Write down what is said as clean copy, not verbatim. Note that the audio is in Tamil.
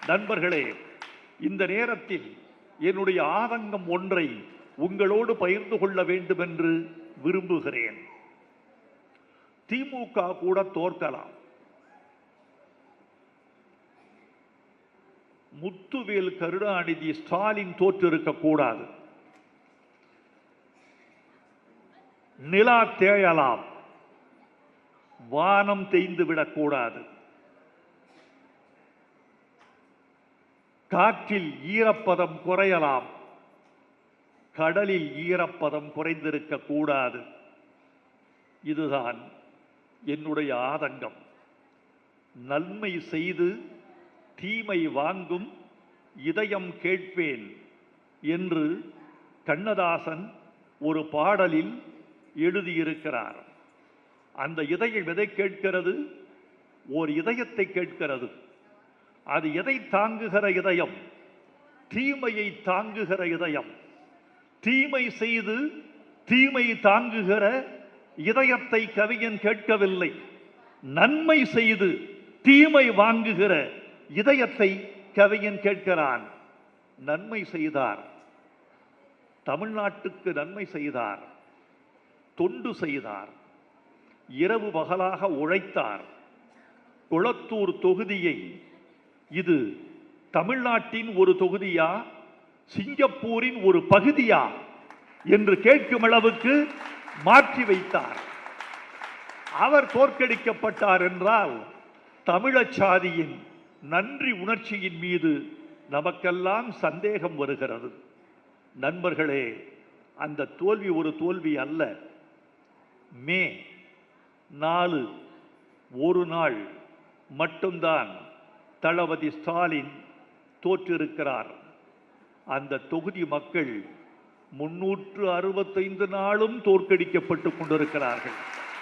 நண்பர்களே, இந்த நேரத்தில் என்னுடைய ஆதங்கம் ஒன்றை உங்களோடு பகிர்ந்து கொள்ள வேண்டும் என்று விரும்புகிறேன். திமுக கூட தோற்கலாம். முத்துவேல் கருணாநிதி ஸ்டாலின் தோற்றிருக்க கூடாது. நிலா தேயலாம், வானம் தேய்ந்து விடக்கூடாது. காற்றில் ஈரப்பதம் குறையலாம், கடலில் ஈரப்பதம் குறைந்திருக்க கூடாது. இதுதான் என்னுடைய ஆதங்கம். நன்மை செய்து தீமை வாங்கும் இதயம் கேட்பேன் என்று கண்ணதாசன் ஒரு பாடலில் எழுதியிருக்கிறார். அந்த இதயம் எதை கேட்கிறது? ஓர் இதயத்தை கேட்கிறது. அது எதை தாங்குகிற இதயம்? தீமையை தாங்குகிற இதயம். தீமை செய்து தீமை தாங்குகிற இதயத்தை கவிஞன் கேட்கவில்லை. நன்மை செய்து தீமை வாங்குகிற இதயத்தை கவிஞன் கேட்கிறான். நன்மை செய்தார், தமிழ்நாட்டுக்கு நன்மை செய்தார், தொண்டு செய்தார், இரவு பகலாக உழைத்தார். கொளத்தூர் தொகுதியை இது தமிழ்நாட்டின் ஒரு தொகுதியா, சிங்கப்பூரின் ஒரு பகுதியா என்று கேட்கும் அளவுக்கு மாற்றி வைத்தார். அவர் தோற்கடிக்கப்பட்டார் என்றால் தமிழச் சாதியின் நன்றி உணர்ச்சியின் மீது நமக்கெல்லாம் சந்தேகம் வருகிறது. நண்பர்களே, அந்த தோல்வி ஒரு தோல்வி அல்ல. மே 4 ஒரு நாள் மட்டும்தான் தளபதி ஸ்டாலின் தோற்றிருக்கிறார். அந்த தொகுதி மக்கள் 365 நாளும் தோற்கடிக்கப்பட்டு கொண்டிருக்கிறார்கள்.